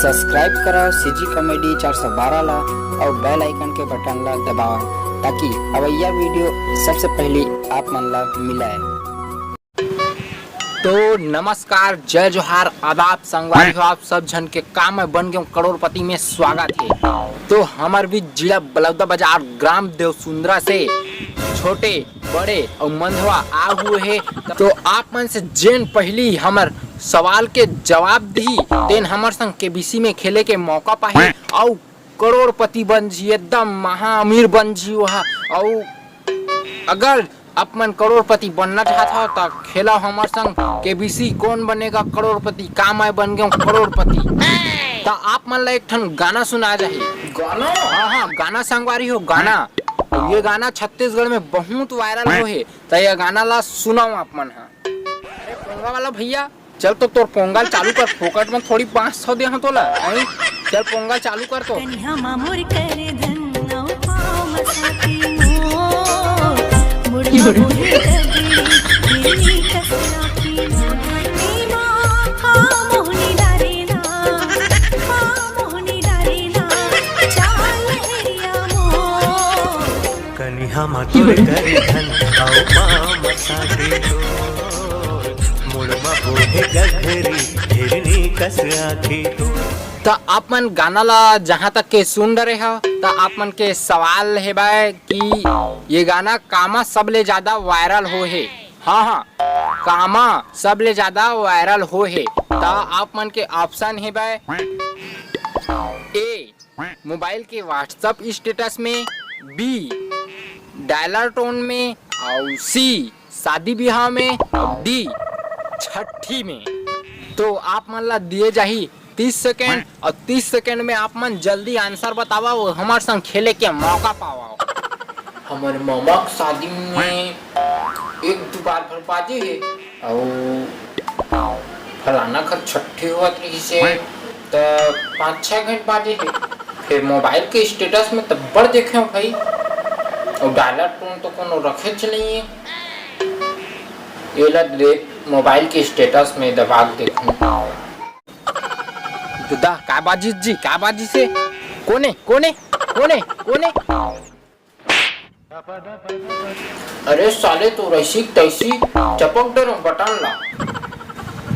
Subscribe करो CG comedy 412 ला और bell icon के बटन ला दबाओ ताकि अवैया वीडियो सबसे पहले आप मन ला मिले। तो नमस्कार, जय जोहार, आदाब, संगवारी हो आप सब जन के काम में बन गए करोड़पति में स्वागत है। तो हमार भी जिला बलौदा बाजार ग्राम देवसुंदरा से छोटे बड़े और मंधवा आ हुए है। तो आप मन से जेन पहली हमार सवाल के जवाब दी तेन हमार संग केबीसी में खेले के मौका पाही और करोड़पति बन जी, एकदम महा अमीर बन जी वहा। और अगर आप मन करोड़पति बनना चाहता हो तो खेला हमारे संग केबीसी कौन बनेगा करोड़पति, का मैं बन गया करोड़पति। तो आप मन ला एक ठन गाना सुना जाए। गाना? हाँ, गाना संगवारी हो गाना। ये गाना छत्तीसगढ़ में बहुत वायरल हो है, तो ये गाना ला सुनाओ आप मन। अरे पोंगा वाला भैया, चल तो तोर पोंगल चालू कर, फोकट में थोड़ी 500 दे हाँ तोला। चल पोंगल चालू कर तो। तो आप मन गाना ला जहाँ तक के सुन रहे हो तो आप मन के सवाल है भाई कि ये गाना कामा सबले ज्यादा वायरल हो है। हाँ, कामा सबले ज्यादा वायरल हो है। तो आप मन के ऑप्शन है भाई, ए मोबाइल के व्हाट्सएप स्टेटस में, बी डायलर टोन में, और सी शादी ब्याह में, और डी छठी में। तो आप मन ला दिए जाही 30 सेकेंड और 30 सेकेंड में आप मन जल्दी आंसर बतावा और हमारे संग खेले के मौका पावा। हमारे मामा की शादी में एक दो बार भरपाती है और फलाना का छठी हुआ से तो 5-6 घंटे बाजे है। फिर मोबाइल के स्टेटस में तब बड़ देखे भाई, और डायलर टोन तो कोनो रखे नहीं है। ये ला देख मोबाइल के स्टेटस में दबा देखूं। दुदा का बाजी जी, का बाजी से कोने कोने कोने कोने। अरे साले तो रैसी तैसी चपक डर बटन ला।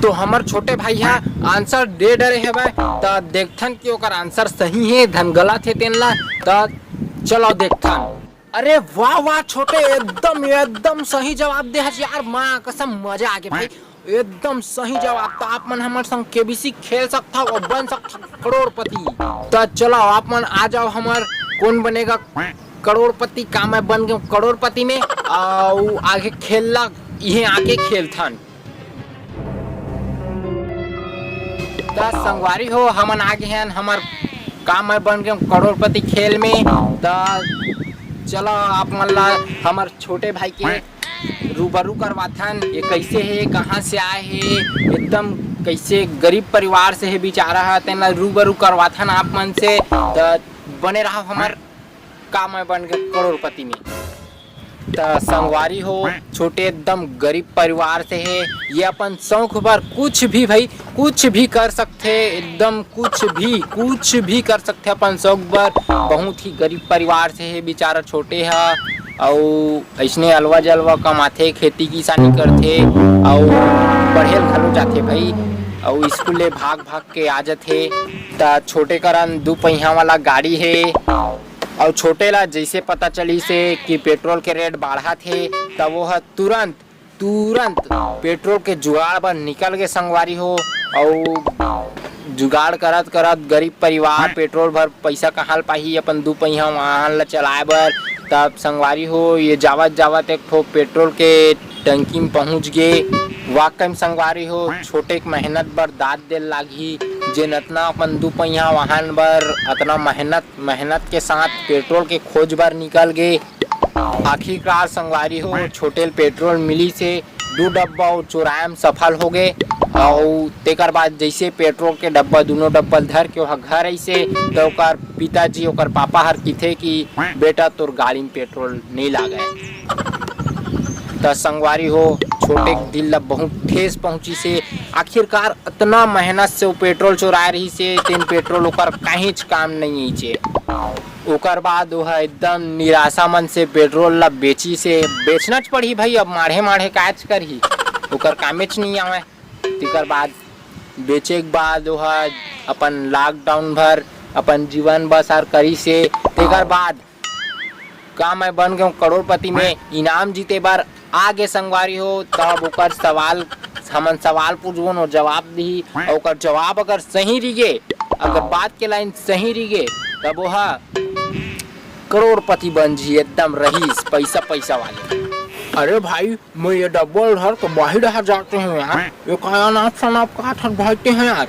तो हमार छोटे भाई है आंसर दे डरे है भाई। तो देखथन कि ओकर आंसर सही है धन गलत है तेन ला। तो चलो देखथन। अरे वाह वाह छोटे, एकदम सही जवाब दे यार, माँ कसम मजा आ गया भाई, एकदम सही जवाब। तो आप मन हमारे संग केबीसी खेल सकता और बन सकता करोड़पति। तो चलो आप मन आ जाओ, हमार कौन बनेगा करोड़पति, का मैं बन गया करोड़पति में और आगे खेलला ये आके खेलथन। तो संगवारी हो हमन आगे हैं हमार का मैं बन गया करोड़पति खेल में। तो चलो आप मन ला हमार छोटे भाई के रूबरू करवाथन, ये कैसे है, कहाँ से आए है, एकदम कैसे गरीब परिवार से है बेचारा है, तेना रूबरू करवाथन आप मन से। तो बने रहा हमार का मैं बन गया करोड़पति में। तो संगवारी हो छोटे एकदम गरीब परिवार से है, ये अपन शौक भर कुछ भी भाई कुछ भी कर सकते, एकदम कुछ भी कर सकते अपन शौक भर। बहुत ही गरीब परिवार से है बेचारा छोटे है, और ऐसने अलवा जलवा कमाथे, खेती किसानी करथे और पढ़े घलो जाते भाई, और स्कूल भाग के आ जाते। तो छोटे करन 2 पहिया वाला गाड़ी है, और छोटे ला जैसे पता चली से कि पेट्रोल के रेट बढ़ा थे तब वो तुरंत पेट्रोल के जुगाड़ पर निकल के संगवारी हो। और जुगाड़ करत गरीब परिवार पेट्रोल भर पैसा कहाँ पाही अपन 2 पहिया वाहन ला चलाए बर। तब संगवारी हो ये जावत एक ठो पेट्रोल के टंकी में पहुँच गए। वाकई में संगवारी हो छोटे के मेहनत बर दाद दे लागी, जेन अतना अपन 2 पहिया वाहन बर अतना मेहनत के साथ पेट्रोल के खोज बर निकल गए। आखिरकार संगवारी हो छोटे पेट्रोल मिली से 2 डब्बा चुराए में सफल हो गए। और तेकर बाद जैसे पेट्रोल के डब्बा दोनों डब्बा धर के वहाँ घर ऐसे, तो ओकर पिताजी ओकर पापा हर किथे कि बेटा तोर गाड़ी में पेट्रोल नहीं लागे। त संगवारी हो छोटे दिल ला बहुत ठेस पहुंची से। आखिरकार इतना मेहनत से वो पेट्रोल चुराए रही से, तेन पेट्रोल ओकर कहीं काम नहीं आई चे। ओकर बाद वह एकदम निराशा मन से पेट्रोल ला बेची से। बेचना च पड़ी भाई, अब माढ़े माढ़े काच कर ही ओकर कामेच नहीं आवे। तिकर बाद बेचे के बाद वह अपन लॉकडाउन भर अपन जीवन बसर करी से। तेकर बाद का मैं बन गया करोड़पति में इनाम जीते बार आगे संगवारी हो। तब ओकर सवाल हमन सवाल पूछबो और जवाब दी, और ओकर जवाब अगर सही रहिगे, अगर बात के लाइन सही रहिगे, तब वह करोड़पति बन जी, एकदम रहीस पैसा पैसा वाले। अरे भाई मैं ये डब्बल धर तो बाहर रह जाते हैं यार, ये काया नाप शनाप का ठग भागते हैं यार।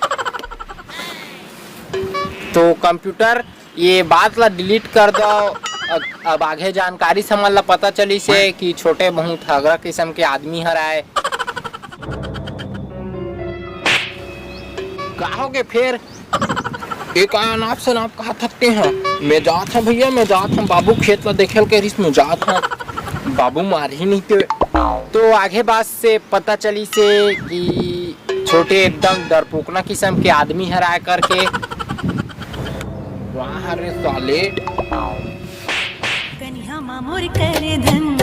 तो कंप्यूटर ये बात ला डिलीट कर दो। अब आगे जानकारी समझ ला पता चली से कि छोटे बहुत ठगरा किस्म के आदमी हराए। कहोगे फिर एक नाप से नाप कहा थकते हैं। मैं जात हूँ भैया, मैं जात हूँ बाबू खेत ला देखे के रिस में जात हूँ, बाबू मार ही नहीं थे। तो आगे बात से पता चली से कि छोटे एकदम डरपोकना किस्म के आदमी हराए करके। वाह रे साले। कन्या मामोर करे धन